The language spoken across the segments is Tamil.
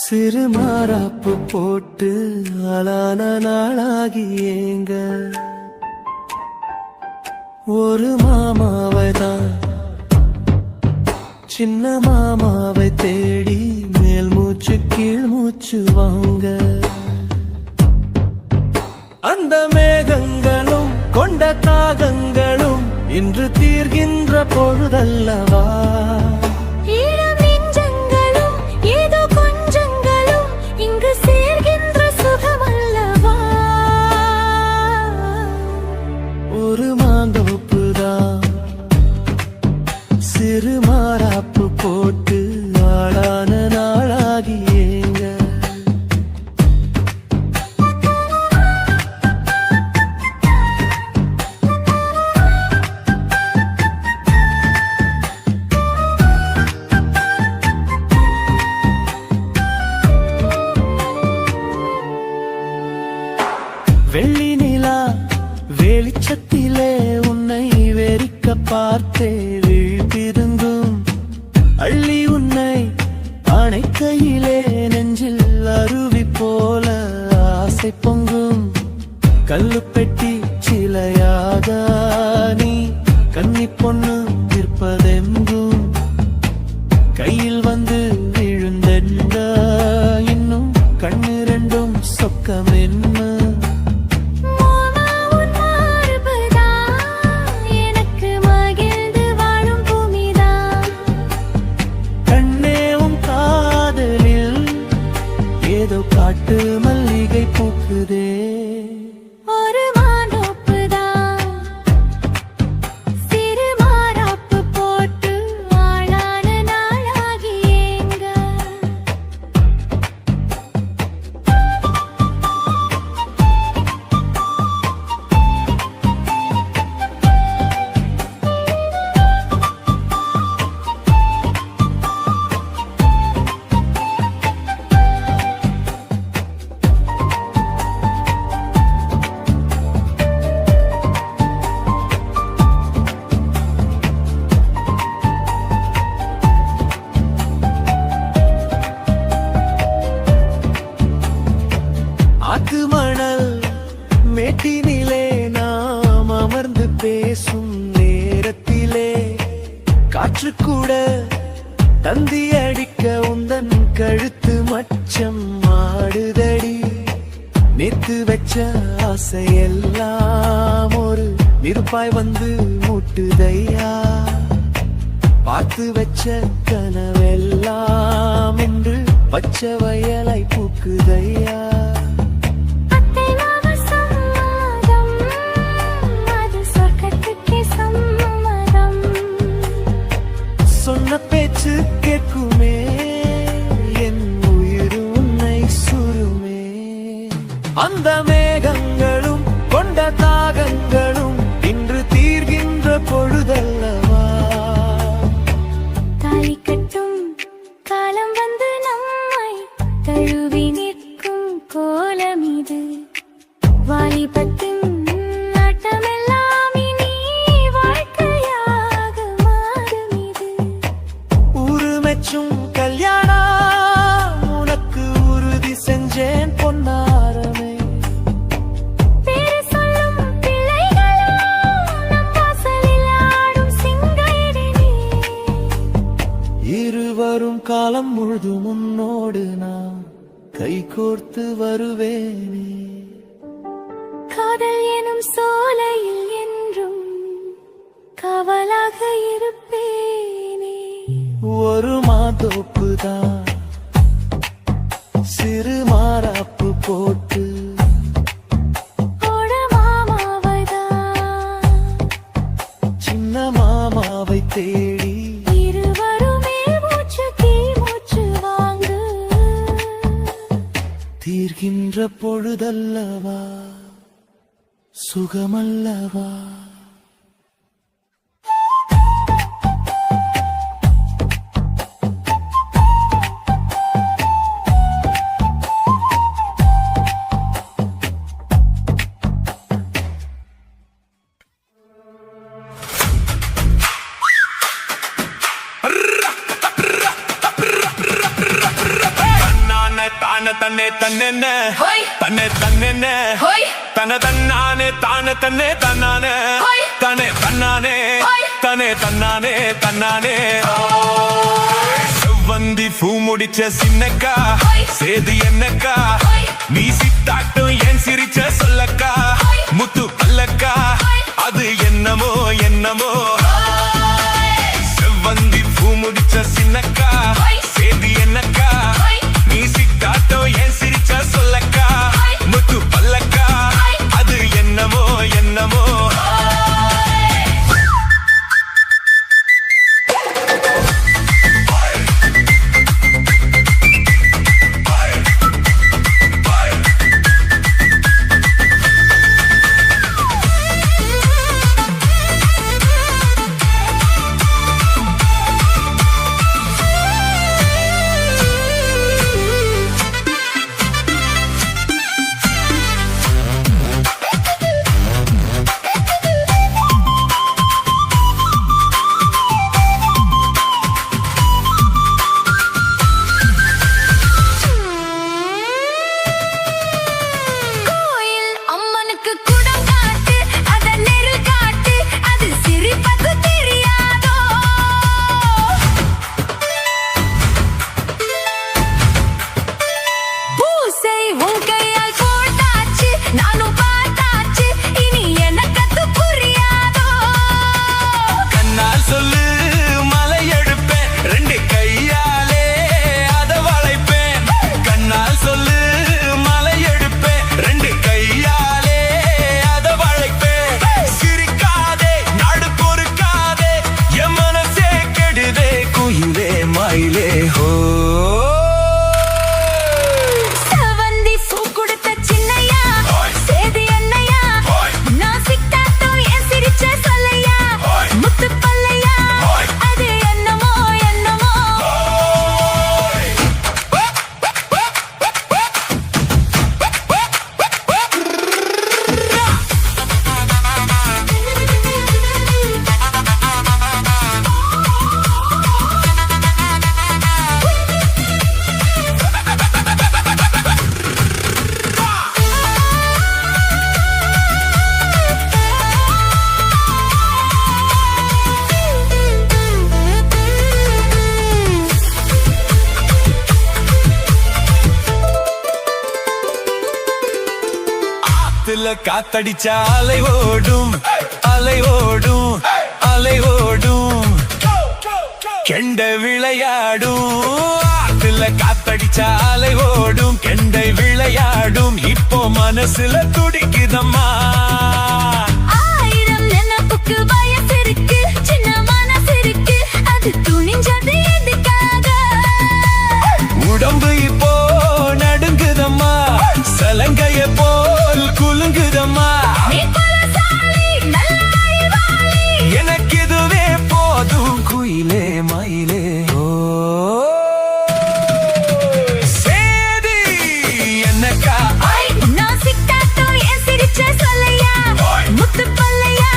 சிறு மாறாப்பு போட்டு ஆளான நாளாகி ஏங்க ஒரு மாமாவை தான் சின்ன மாமாவை தேடி மேல் மூச்சு கீழ் மூச்சு வாங்க அந்த மேகங்களும் கொண்ட தாகங்களும் இன்று தீர்கின்ற பொழுதல்லவா ஒரு மாந்தோப்புதான் சிறு மாறாப்பு போட்டு ஆளான நாளாகி ஏங்க வெள்ளி நிலா வெளிச்சத்திலே உன்னை வெறிக்க பார்த்தே விழித்திருந்தும் அள்ளி உன்னை அணைக்கையிலே நெஞ்சில் அருவி போல ஆசை பொங்கும் கல்லு பெட்டி சிலையாக நீ கன்னி பொண்ணு நிற்பதெங்கும் கையில் வந்து விழுந்தென்ற இன்னும் கண்ணிரண்டும் சொக்கம் என்ன ஏதோ காட்டு மல்லிகை பூக்குதே ஒரு மாந்தோப்புதான் சிறு மாறாப்பு போட்டு ஆளான நாளாகி ஏங்க ஆத்து மணல் மேட்டினிலே நாம் அமர்ந்து பேசும் நேரத்திலே காற்று கூட தந்தி அடிக்க உந்தன் கழுத்து மச்சம் மாடுதடி நேத்து வச்ச ஆசையெல்லாம் ஒரு நெருப்பாய் வந்து மூட்டுதையா பார்த்து வச்ச கனவெல்லாம் என்று பச்சை வயலாய் பூக்குதையா சொன்ன பேச்சு கேட்குமே என் உயிர் உன்னை சுருமே அந்த மேகங்களும் கொண்ட தாகங்களும் இன்று தீர்கின்ற பொழுதல்லவா தாலி கட்டும் காலம் வந்து நம்மை தழுவி நிற்கும் கோலம் இது வாலிபத்தின் கல்யாணம் உனக்கு உறுதி செஞ்சேன் பொன்னாரமே பேரு சொல்லும் பிள்ளைகளும் நம் வாசலில் ஆடும் சிங்காயிடினே இருவரும் காலம் முழுதும் உன்னோடு நான் கைகோர்த்து வருவேனே காதல் எனும் சோலையில் என்றும் காவலாக இருப்பேனே ஒரு மாந்தோப்புதான் சிறு மாறாப்பு போட்டு சின்ன மாமாவை தேடி இருவருமே மூச்சு கீழ் மூச்சு வாங்கு தீர்கின்ற பொழுதல்லவா சுகமல்லவா தான தன்னே தன்னென்ன ஹோய். தன்னே தன்னென்ன ஹோய். தன தன்னானே தான தன்னே தன்னானே ஹோய். தனே தன்னானே ஹோய். தனே தன்னானே தன்னானே செவ்வந்தி பூ முடிச்ச சின்னக்கா ஹோய். சேது என்னக்கா ஹோய். நீ சித்தாட்டும் ஏன் சிரிச்ச சொல்லக்கா ஹோய். முத்து பல்லக்கா ஹோய். அது என்னமோ என்னமோ செவ்வந்தி பூ முடிச்ச சின்னக்கா ஹோய். சேது என்னக்கா ஹோய். நீ சித்தாட்டும் ஏன் சிரிச்ச சொல்லக்கா ஹோய். முத்து பல்லக்கா ஹோய். அது என்னமோ என்னமோ கோயில் அம்மனுக்கு குடம் காட்டு அத நெருள் காட்டு அது சிரிப்பது தெரியாதோ பூசை உன் கையால் போட்டாச்சு நானும் பார்த்தாச்சு இனி எனக்கு அது புரியாதோ கண்ணால் சொல்லு மலை எடுப்பேன் ரெண்டு கையாலே அத வளைப்பேன் கண்ணால் சொல்லு மலை எடுப்பேன் ரெண்டு கையாலே அத வளைப்பேன் சிரிக்காதே நாடு பொறுக்காதே என் மனசே கெடுதே குயிலே மயிலே ஹோ செவந்தி பூ கொடுத்த சின்னையா சேது என்னையா நான் சித்தாட்டோ என் சிரிச்ச சொல்லையா முத்து பல்லையா அது என்னமோ என்னமோ ஆத்துல காத்தடிச்சா அலை ஓடும் அலை ஓடும் அலை ஓடும் கெண்டை விளையாடும் ஆத்துல காத்தடிச்சா அலை ஓடும் கெண்டை விளையாடும் இப்போ மனசுல துடிக்குதம்மா ஆயிரம் நினைப்புக்கு வயசு இருக்கு சின்ன மனசு இருக்கு அது துணிஞ்சது எதுக்காக உடம்பு இப்போ நடுங்குதம்மா சலங்கைய போல் குலுங்குதம்மா நீ பலசாலி நல்ல அறிவாளி எனக்கு இதுவே போதும் குயிலே மயிலே ஓ சேதி என்னக்கா நான் சித்தாட்டோ என் சிரிச்ச சொல்லையா முத்து பல்லையா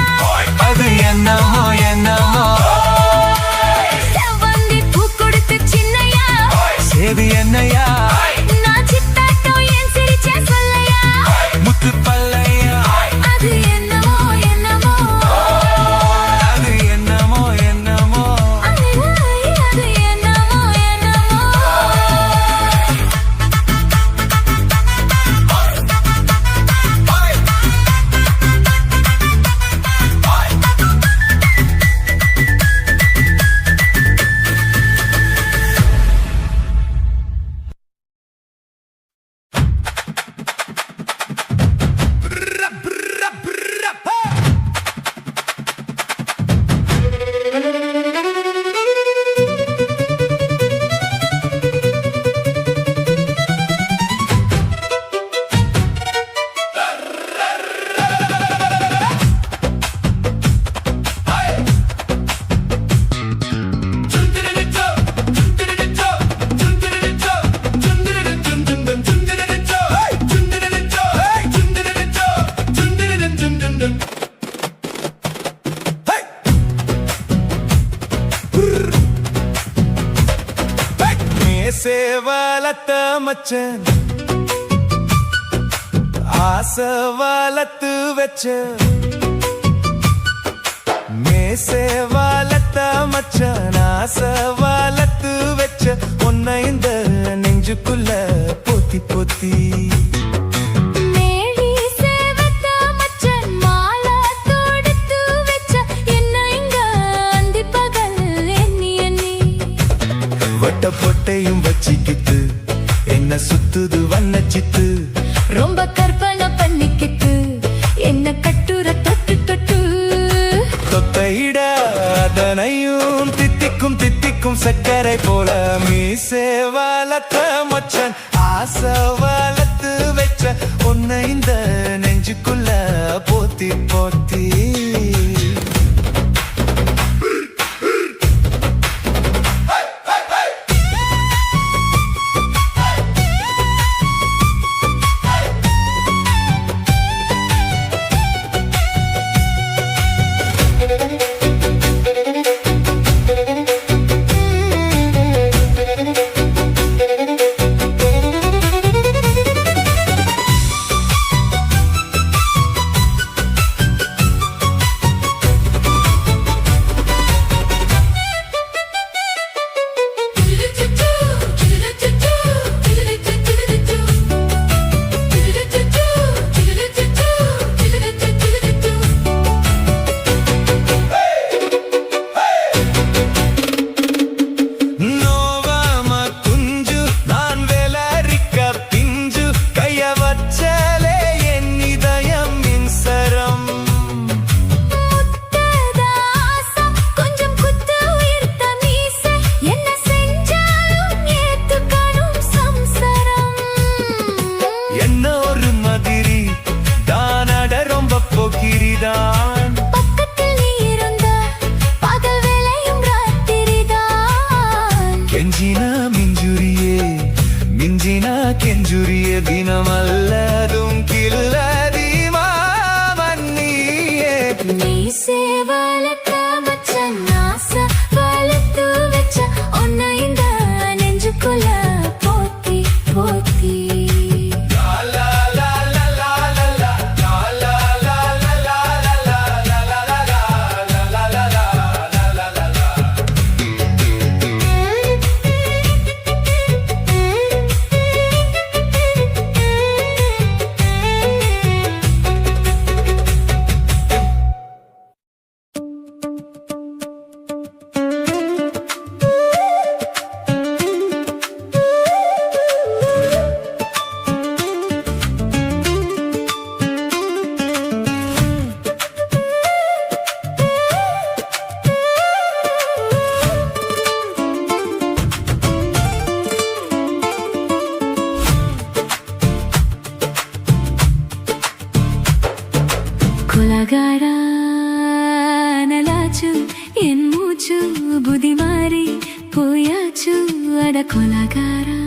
அது என்னமோ என்னமோ செவந்தி பூ கொடுத்த சின்னையா சேதி என்னையா நான் சித்தாட்டோ என் சிரிச்ச சொல்லையா முத்து பல்லையா அது என்னமோ என்னமோ அது என்னமோ என்னமோ அது சேவலத்த மச்சன் ஆசை வளர்த்து வச்ச சேவலத்த மச்சன் ஆசை வளர்த்து வச்ச உன்னை இந்த நெஞ்சுக்குள்ள பொத்தி பொத்தி மேரி சேவத்த மச்சன் மாலை தொடுத்து வச்ச என்ன இங்க அந்தி பகல் எண்ணி எண்ணி வட்ட பொட்டையும் வச்சிக்கிட்டு என்ன சுத்துது வண்ணச்சித்து ரொம்ப கற்பனை பண்ணிக்கிட்டு என்ன கட்டுற தொட்டு தொட்டு தொத்தையிட அதனையும் தித்திக்கும் தித்திக்கும் சக்கரை போல மீசே வளர்த்த மச்சன் ஆசை வளர்த்து வச்ச உன்னை இந்த நெஞ்சுக்குள்ள போத்தி போத்தி பக்கத்தில் நீ இருந்த பகல் வேளையும் ராத்திரிதான் கெஞ்சினா மிஞ்சுரியே மிஞ்சினா கெஞ்சுரிய தினமல்லதும் கில்லதி மாவன்னியே நீ சேவலத்த மச்சன் ஆசை வளர்த்து வச்ச உன்னை இந்த நெஞ்சுக்குள்ள போத்தி போத்தி கொலகாரா நலாச்சு என் மூச்சு புதி மாறி போயாச்சு அட கொலகாரா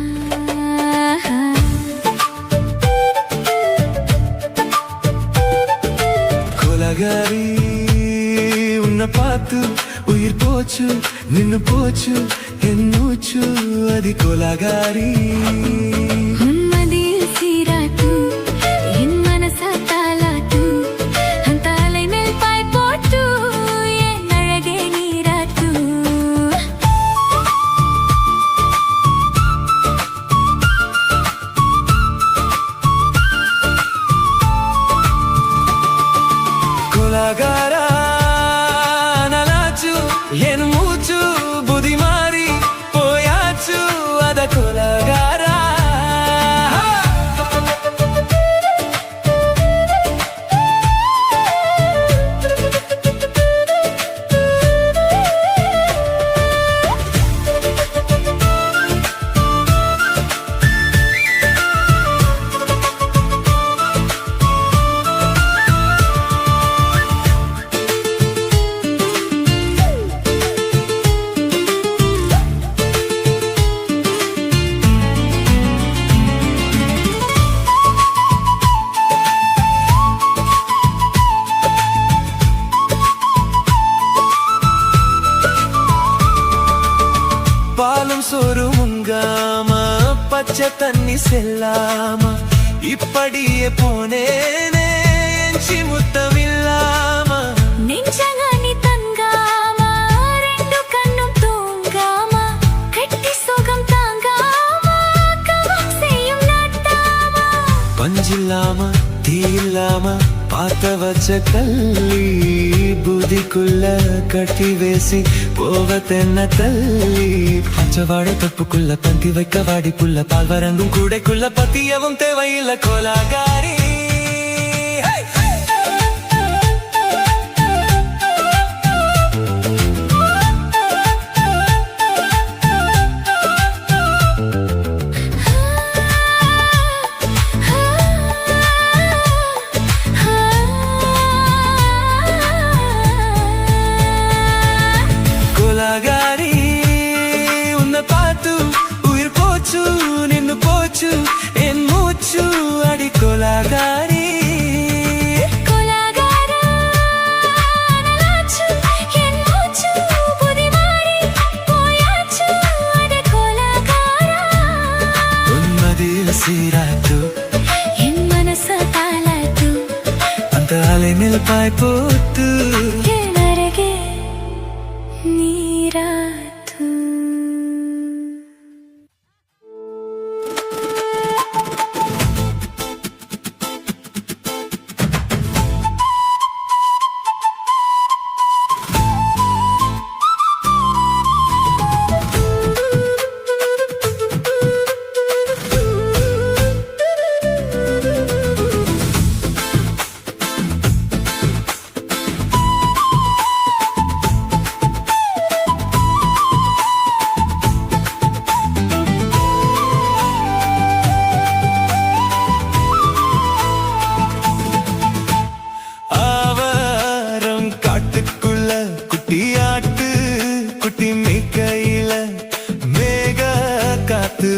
கொலகாரி உன்னை பார்த்து உயிர் போச்சு நின்னு போச்சு என் மூச்சு அதி கொலகாரி உன்மதியில் சீராட்டு என் மனச தாலாட்டு அந்த அலை மேல் பாய் போட்டு என் அழகே நீராட்டு கொலகாரா நலாச்சு என் மூச்சு புதி மாறி போயாச்சு அத கொலகாரா பாலும் சோறும் மங்காம பச்சை தண்ணி செல்லாம இப்படியே போனேனே எஞ்சி முத்தமில்லாம நெஞ்சங்கனி தங்காம ரெண்டு கண்ணும் தூங்காம கட்டி சுகம் தாங்காம கவம் செய்யும் நாட்டாம பஞ்சில்லாம தீ இல்லாம பார்த்த வச்ச கல்லி புதிக்குள்ள கட்டி வேசி போவதென்ன தள்ளி பச்சவாடை தொப்புக்குள்ள பந்தி வைக்க வாடி புள்ள பால் வரங்கும் கூடைக்குள்ள பத்தியவும் தேவையில்லை கோலாகாரி కోలాగారి ఉన్న పాతు ఉయిర్ పోచు నిన్ను పోచు ఎన్ మూచు అడి కోలాగారి சீராத்து என் மனசு தாளாத்து அந்த அலை நில்பாய் போத்து என் அருகே நீராத்து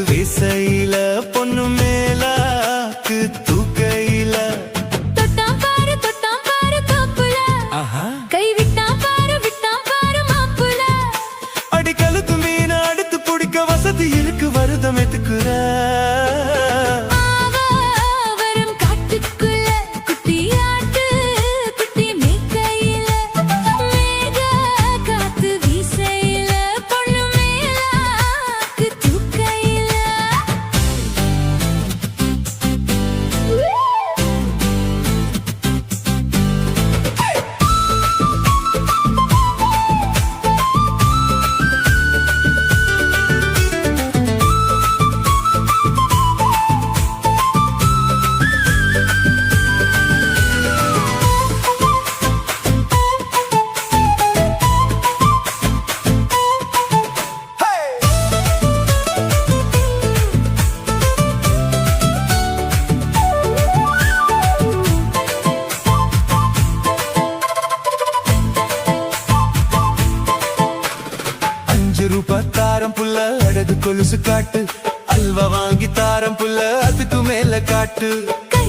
விசையில பொண்ணு மேலாக்கு தூக்கையில தொட்டாம் பாரு தோப்புல கை விட்டாம் பாரு மாப்புல அடிக்கலுக்கு மீன அடுத்து பிடிக்க வசதி இருக்கு வருதம் எத்துக்குற வரும் காட்டுக்குள்ள குட்டி ஆட்டு குட்டி மேய்க்கையில மேக காத்து வீசையில பொண்ணு மேலாக்கு தூக்கையில ரூபாய் தாரம் புள்ள அடகு கொலுசு காட்டு அல்வா வாங்கி தாரம் புள்ள அதுக்கு மேல காட்டு கை